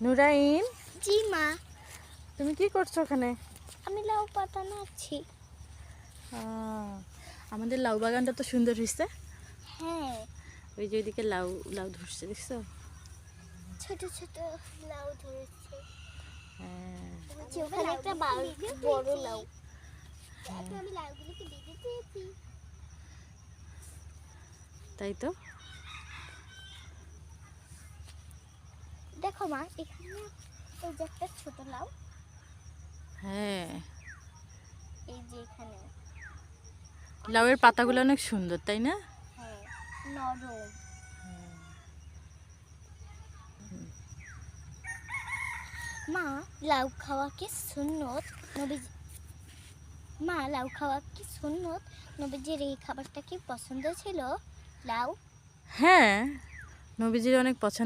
নুরাইন, জি মা। তুমি কি করছো ওখানে? আমি লাউ পাতা নাড়ছি। আমাদের লাউ বাগানটা তো সুন্দর হয়েছে। হ্যাঁ, ওই যে ওইদিকে লাউ লাউ ধরছে, দেখছো? ছোট ছোট লাউ ধরেছে। হ্যাঁ, যে ওখানে একটা বড় লাউ। আমি লাউগুলোকে বেঁধে দিয়েছি। তাই তো। দেখো মা, এখানে এই যে একটা ছোট লাউ, হ্যাঁ, এই যে এখানে। লাউয়ের পাতাগুলো অনেক সুন্দর, তাই না? হ্যাঁ, নরম। মা, লাউ খাওয়া কি সুন্নত? নবীজি মা, লাউ খাওয়া কি সুন্নত? নবীজির এই খাবারটা কি পছন্দ ছিল? লাউ। হ্যাঁ, নবীজির অনেক পছন্দ।